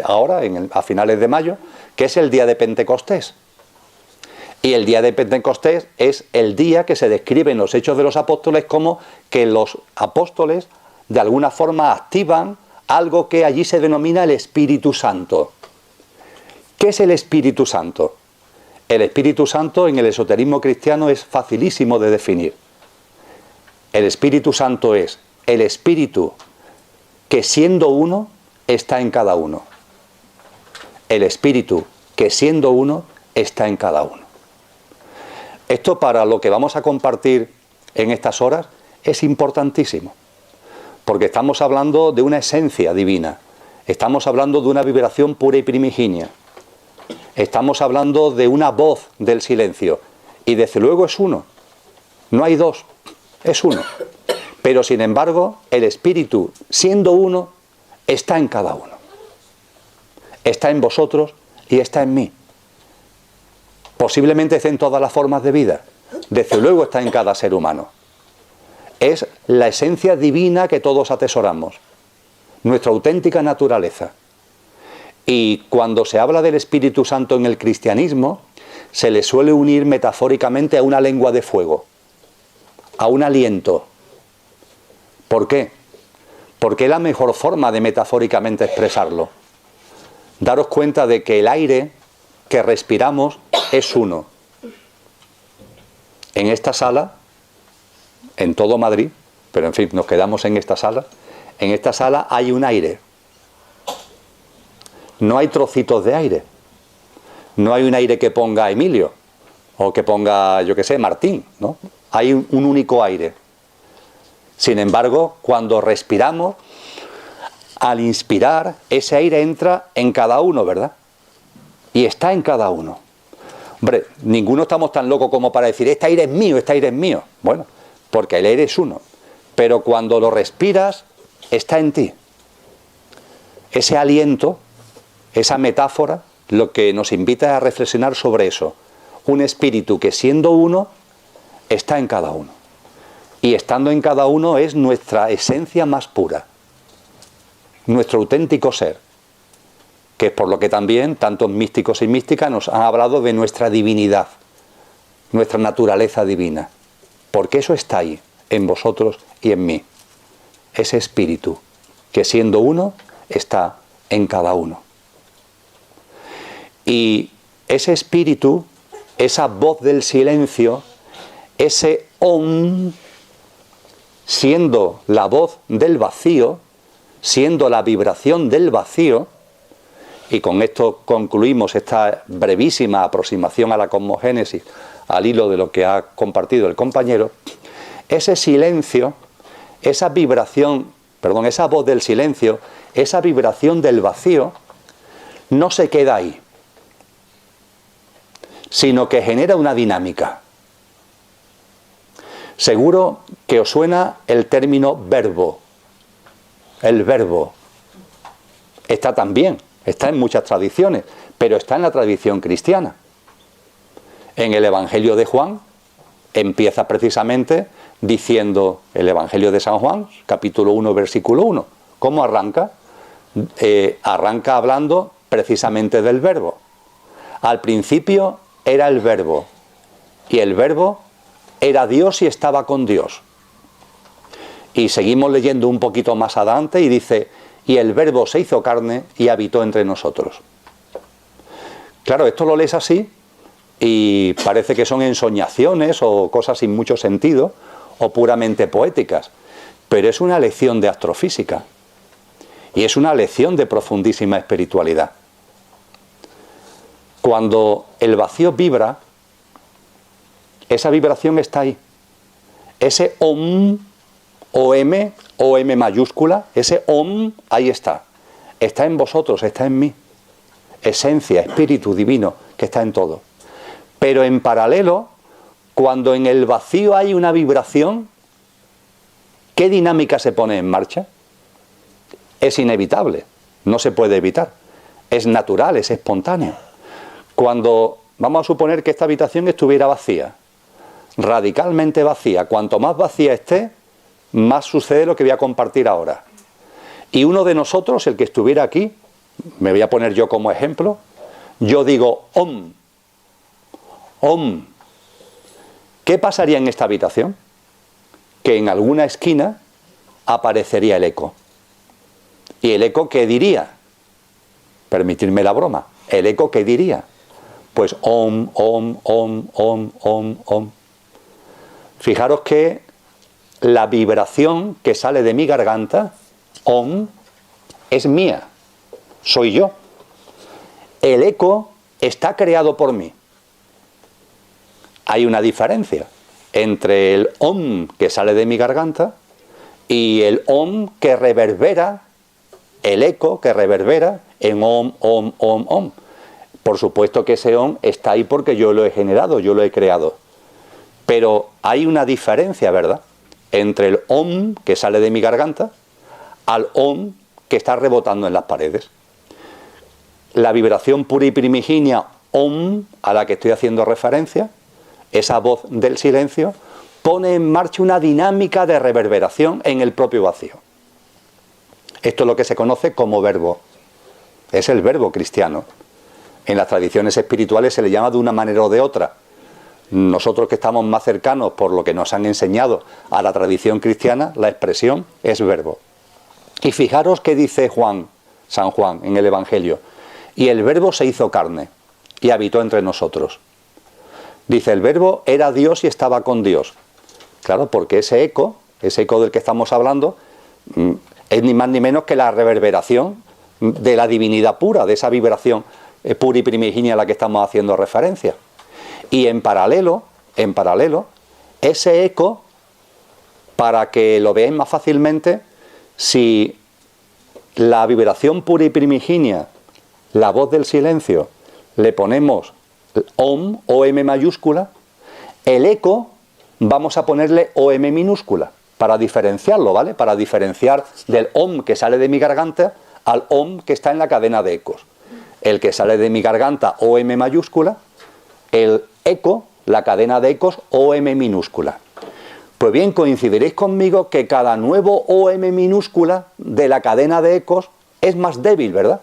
[SPEAKER 1] ahora, a finales de mayo, que es el día de Pentecostés. Y el día de Pentecostés es el día que se describe en los Hechos de los Apóstoles como que los apóstoles de alguna forma activan algo que allí se denomina el Espíritu Santo. ¿Qué es el Espíritu Santo? El Espíritu Santo en el esoterismo cristiano es facilísimo de definir. El Espíritu Santo es el Espíritu que siendo uno está en cada uno. El Espíritu que siendo uno está en cada uno. Esto para lo que vamos a compartir en estas horas es importantísimo, porque estamos hablando de una esencia divina, estamos hablando de una vibración pura y primigenia, estamos hablando de una voz del silencio, y desde luego es uno, no hay dos, es uno. Pero sin embargo, el Espíritu, siendo uno, está en cada uno. Está en vosotros y está en mí. Posiblemente esté en todas las formas de vida. Desde luego está en cada ser humano. Es la esencia divina que todos atesoramos. Nuestra auténtica naturaleza. Y cuando se habla del Espíritu Santo en el cristianismo, se le suele unir metafóricamente a una lengua de fuego, a un aliento. ¿Por qué? Porque es la mejor forma de metafóricamente expresarlo. Daros cuenta de que el aire que respiramos es uno. En esta sala, en todo Madrid, pero en fin, nos quedamos en esta sala hay un aire. No hay trocitos de aire. No hay un aire que ponga Emilio, o que ponga, yo qué sé, Martín, ¿no? Hay un único aire. Sin embargo, cuando respiramos, al inspirar, ese aire entra en cada uno, ¿verdad? Y está en cada uno. Hombre, ninguno estamos tan locos como para decir, este aire es mío, este aire es mío. Bueno, porque el aire es uno. Pero cuando lo respiras, está en ti. Ese aliento, esa metáfora, lo que nos invita es a reflexionar sobre eso. Un espíritu que siendo uno, está en cada uno. Y estando en cada uno es nuestra esencia más pura, nuestro auténtico ser, que es por lo que también tantos místicos y místicas nos han hablado de nuestra divinidad, nuestra naturaleza divina, porque eso está ahí, en vosotros y en mí, ese espíritu que siendo uno está en cada uno. Y ese espíritu, esa voz del silencio, ese Om, siendo la voz del vacío, siendo la vibración del vacío, y con esto concluimos esta brevísima aproximación a la cosmogénesis al hilo de lo que ha compartido el compañero, ese silencio, esa vibración, perdón, esa voz del silencio, esa vibración del vacío, no se queda ahí, sino que genera una dinámica. Seguro que os suena el término verbo. El verbo está también, está en muchas tradiciones, pero está en la tradición cristiana. En el Evangelio de Juan empieza precisamente diciendo, el Evangelio de San Juan, capítulo 1, versículo 1. ¿Cómo arranca? Arranca hablando precisamente del verbo. Al principio era el verbo, y el verbo era Dios y estaba con Dios. Y seguimos leyendo un poquito más adelante y dice, y el verbo se hizo carne y habitó entre nosotros. Claro, esto lo lees así y parece que son ensoñaciones o cosas sin mucho sentido o puramente poéticas, pero es una lección de astrofísica y es una lección de profundísima espiritualidad. Cuando el vacío vibra, esa vibración está ahí. Ese om, OM, OM mayúscula, ese om, ahí está. Está en vosotros, está en mí. Esencia, espíritu divino, que está en todo. Pero en paralelo, cuando en el vacío hay una vibración, ¿qué dinámica se pone en marcha? Es inevitable, no se puede evitar. Es natural, es espontáneo. Cuando, vamos a suponer que esta habitación estuviera vacía, radicalmente vacía, cuanto más vacía esté, más sucede lo que voy a compartir ahora. Y uno de nosotros, el que estuviera aquí, me voy a poner yo como ejemplo, yo digo om, om. ¿Qué pasaría en esta habitación? Que en alguna esquina aparecería el eco. ¿Y el eco qué diría? Permitidme la broma. ¿El eco qué diría? Pues om, om, om, om, om, om. Fijaros que la vibración que sale de mi garganta, om, es mía, soy yo. El eco está creado por mí. Hay una diferencia entre el om que sale de mi garganta y el om que reverbera, el eco que reverbera en om, om, om, om. Por supuesto que ese om está ahí porque yo lo he generado, yo lo he creado. Pero hay una diferencia, ¿verdad?, entre el om que sale de mi garganta al om que está rebotando en las paredes. La vibración pura y primigenia om a la que estoy haciendo referencia, esa voz del silencio, pone en marcha una dinámica de reverberación en el propio vacío. Esto es lo que se conoce como verbo. Es el verbo cristiano. En las tradiciones espirituales se le llama de una manera o de otra. Nosotros que estamos más cercanos por lo que nos han enseñado a la tradición cristiana, la expresión es verbo. Y fijaros qué dice San Juan en el Evangelio. Y el verbo se hizo carne y habitó entre nosotros. Dice, el verbo era Dios y estaba con Dios. Claro, porque ese eco del que estamos hablando, es ni más ni menos que la reverberación de la divinidad pura, de esa vibración pura y primigenia a la que estamos haciendo referencia. Y en paralelo, ese eco, para que lo veáis más fácilmente, si la vibración pura y primigenia, la voz del silencio, le ponemos om, OM mayúscula, el eco vamos a ponerle OM minúscula, para diferenciarlo, ¿vale? Para diferenciar del om que sale de mi garganta al om que está en la cadena de ecos. El que sale de mi garganta, OM mayúscula, el eco, la cadena de ecos, OM minúscula. Pues bien, coincidiréis conmigo que cada nuevo OM minúscula de la cadena de ecos es más débil, ¿verdad?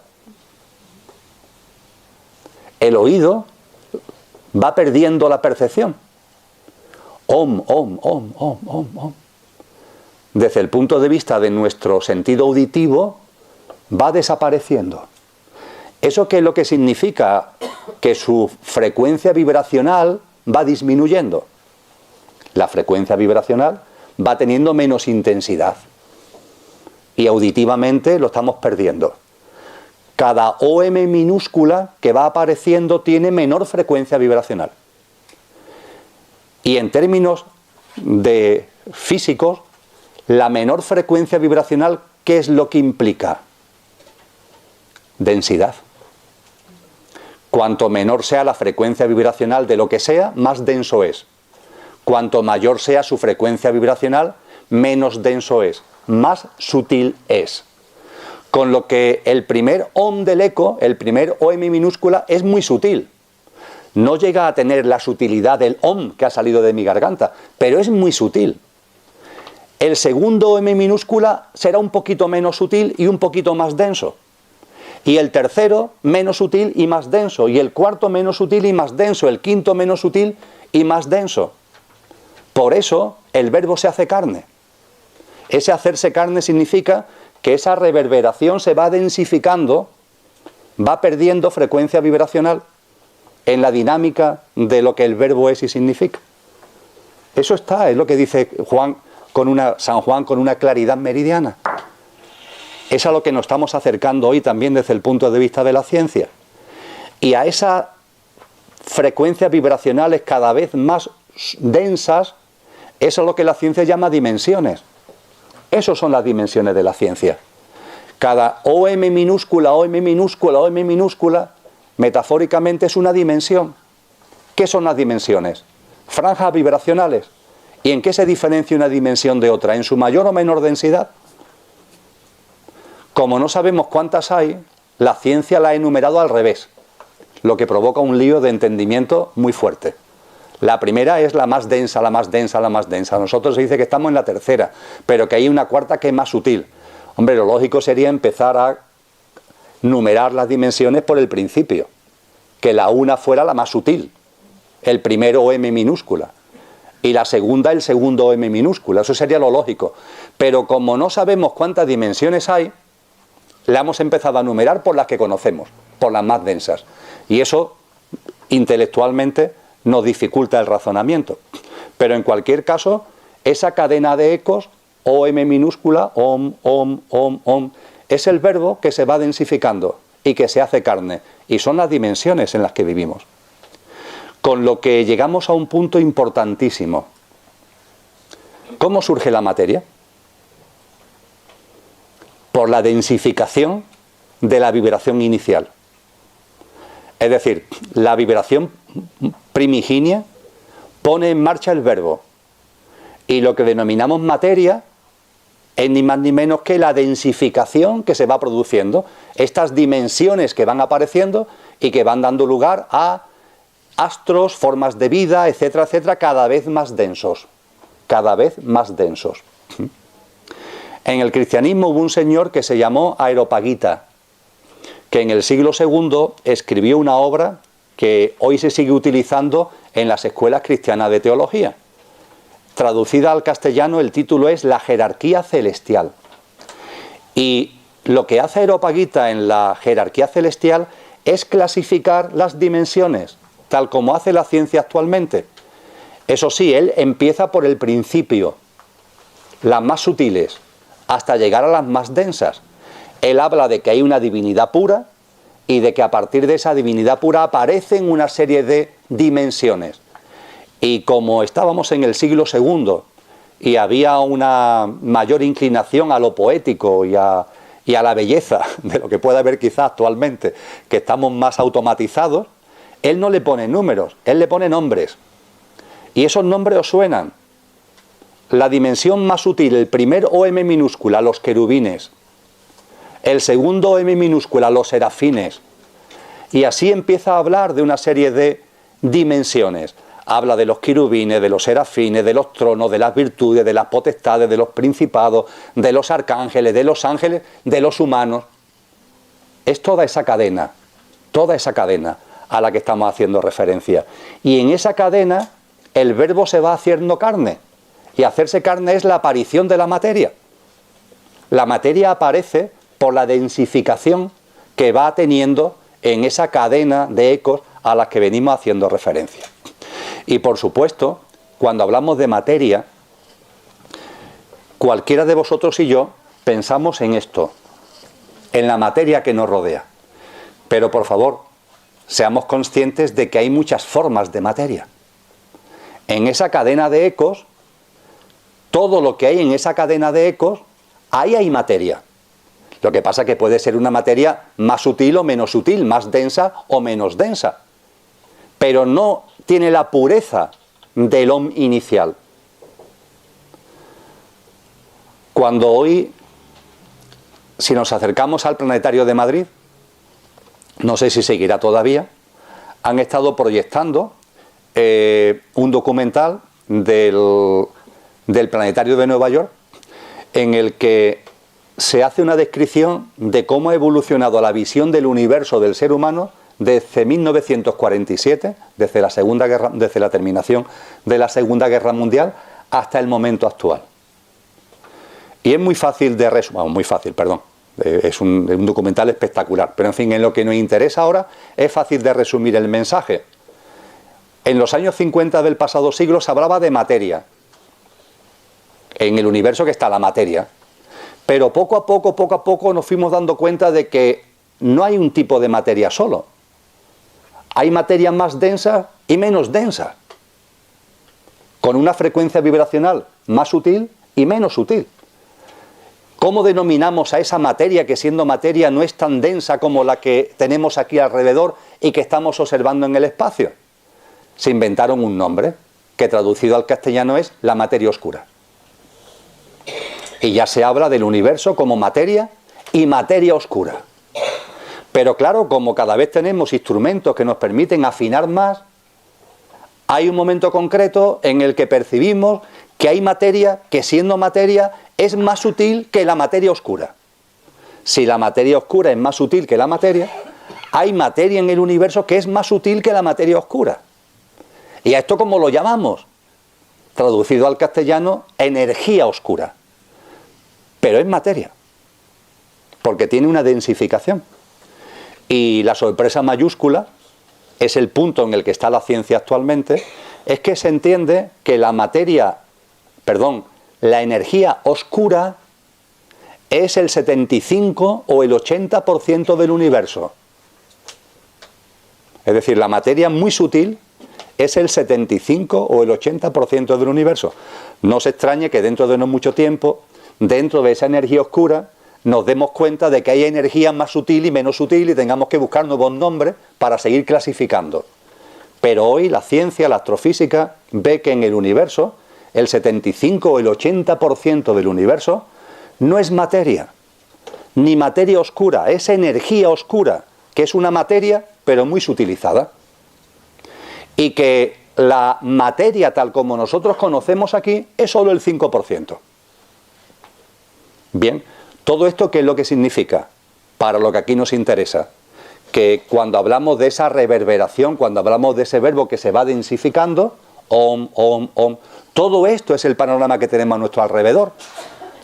[SPEAKER 1] El oído va perdiendo la percepción. Om, om, om, om, om, om. Desde el punto de vista de nuestro sentido auditivo, va desapareciendo. ¿Eso qué es lo que significa? Que su frecuencia vibracional va disminuyendo. La frecuencia vibracional va teniendo menos intensidad. Y auditivamente lo estamos perdiendo. Cada OM minúscula que va apareciendo tiene menor frecuencia vibracional. Y en términos de físicos, la menor frecuencia vibracional, ¿qué es lo que implica? Densidad. Cuanto menor sea la frecuencia vibracional de lo que sea, más denso es. Cuanto mayor sea su frecuencia vibracional, menos denso es, más sutil es. Con lo que el primer OM del eco, el primer OM minúscula, es muy sutil. No llega a tener la sutilidad del OM que ha salido de mi garganta, pero es muy sutil. El segundo OM minúscula será un poquito menos sutil y un poquito más denso. Y el tercero menos sutil y más denso. Y el cuarto menos sutil y más denso. El quinto menos sutil y más denso. Por eso el verbo se hace carne. Ese hacerse carne significa que esa reverberación se va densificando, va perdiendo frecuencia vibracional en la dinámica de lo que el verbo es y significa. Eso está, es lo que dice San Juan con una claridad meridiana. Es a lo que nos estamos acercando hoy también desde el punto de vista de la ciencia. Y a esas frecuencias vibracionales cada vez más densas, eso es lo que la ciencia llama dimensiones. Esas son las dimensiones de la ciencia. Cada OM minúscula, OM minúscula, OM minúscula, metafóricamente es una dimensión. ¿Qué son las dimensiones? Franjas vibracionales. ¿Y en qué se diferencia una dimensión de otra? ¿En su mayor o menor densidad? Como no sabemos cuántas hay, la ciencia la ha enumerado al revés, lo que provoca un lío de entendimiento muy fuerte. La primera es la más densa, la más densa, la más densa. A nosotros se dice que estamos en la tercera, pero que hay una cuarta que es más sutil. Hombre, lo lógico sería empezar a numerar las dimensiones por el principio, que la una fuera la más sutil, el primero OM minúscula, y la segunda el segundo OM minúscula. Eso sería lo lógico. Pero como no sabemos cuántas dimensiones hay, la hemos empezado a numerar por las que conocemos, por las más densas. Y eso, intelectualmente, nos dificulta el razonamiento. Pero en cualquier caso, esa cadena de ecos, OM minúscula, OM, OM, OM, OM, es el verbo que se va densificando y que se hace carne. Y son las dimensiones en las que vivimos. Con lo que llegamos a un punto importantísimo. ¿Cómo surge la materia? Por la densificación de la vibración inicial. Es decir, la vibración primigenia pone en marcha el verbo. Y lo que denominamos materia es ni más ni menos que la densificación que se va produciendo. Estas dimensiones que van apareciendo y que van dando lugar a astros, formas de vida, etcétera, etcétera, cada vez más densos. Cada vez más densos. En el cristianismo hubo un señor que se llamó Areopagita, que en el siglo II escribió una obra que hoy se sigue utilizando en las escuelas cristianas de teología. Traducida al castellano, el título es La jerarquía celestial. Y lo que hace Areopagita en la jerarquía celestial es clasificar las dimensiones, tal como hace la ciencia actualmente. Eso sí, él empieza por el principio, las más sutiles, hasta llegar a las más densas. Él habla de que hay una divinidad pura y de que a partir de esa divinidad pura aparecen una serie de dimensiones. Y como estábamos en el siglo II y había una mayor inclinación a lo poético y a la belleza de lo que puede haber quizá actualmente, que estamos más automatizados, él no le pone números, él le pone nombres. Y esos nombres os suenan. La dimensión más sutil, el primer OM minúscula, los querubines. El segundo OM minúscula, los serafines. Y así empieza a hablar de una serie de dimensiones. Habla de los querubines, de los serafines, de los tronos, de las virtudes, de las potestades, de los principados, de los arcángeles, de los ángeles, de los humanos. Es toda esa cadena a la que estamos haciendo referencia. Y en esa cadena el verbo se va haciendo carne. Y hacerse carne es la aparición de la materia. La materia aparece por la densificación que va teniendo en esa cadena de ecos a las que venimos haciendo referencia. Y por supuesto, cuando hablamos de materia, cualquiera de vosotros y yo pensamos en esto, en la materia que nos rodea. Pero por favor, seamos conscientes de que hay muchas formas de materia. En esa cadena de ecos, todo lo que hay en esa cadena de ecos, ahí hay materia. Lo que pasa es que puede ser una materia más sutil o menos sutil, más densa o menos densa. Pero no tiene la pureza del Om inicial. Cuando hoy, si nos acercamos al Planetario de Madrid, no sé si seguirá todavía, han estado proyectando un documental del Planetario de Nueva York, en el que se hace una descripción de cómo ha evolucionado la visión del universo del ser humano desde 1947, desde la terminación de la Segunda Guerra Mundial hasta el momento actual. Y es muy fácil de resumir, es un documental espectacular, pero en fin, en lo que nos interesa ahora es fácil de resumir el mensaje. En los años 50 del pasado siglo se hablaba de materia. En el universo que está la materia. Pero poco a poco nos fuimos dando cuenta de que no hay un tipo de materia solo. Hay materia más densa y menos densa, con una frecuencia vibracional más sutil y menos sutil. ¿Cómo denominamos a esa materia que, siendo materia, no es tan densa como la que tenemos aquí alrededor y que estamos observando en el espacio? Se inventaron un nombre que, traducido al castellano, es la materia oscura. Y ya se habla del universo como materia y materia oscura. Pero claro, como cada vez tenemos instrumentos que nos permiten afinar más, hay un momento concreto en el que percibimos que hay materia que, siendo materia, es más sutil que la materia oscura. Si la materia oscura es más sutil que la materia, hay materia en el universo que es más sutil que la materia oscura. ¿Y a esto cómo lo llamamos? Traducido al castellano, energía oscura. Pero es materia, porque tiene una densificación. Y la sorpresa mayúscula, es el punto en el que está la ciencia actualmente, es que se entiende que la energía oscura es el 75 o el 80% del universo. Es decir, la materia muy sutil es el 75 o el 80% del universo. No se extrañe que dentro de no mucho tiempo, dentro de esa energía oscura, nos demos cuenta de que hay energía más sutil y menos sutil y tengamos que buscar nuevos nombres para seguir clasificando. Pero hoy la ciencia, la astrofísica, ve que en el universo, el 75 o el 80% del universo no es materia, ni materia oscura, es energía oscura, que es una materia pero muy sutilizada. Y que la materia tal como nosotros conocemos aquí es solo el 5%. Bien, ¿todo esto qué es lo que significa? Para lo que aquí nos interesa, que cuando hablamos de esa reverberación, cuando hablamos de ese verbo que se va densificando, om, om, om, todo esto es el panorama que tenemos a nuestro alrededor.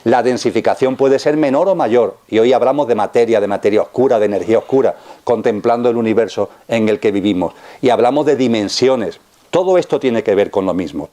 [SPEAKER 1] La densificación puede ser menor o mayor, y hoy hablamos de materia oscura, de energía oscura, contemplando el universo en el que vivimos, y hablamos de dimensiones. Todo esto tiene que ver con lo mismo.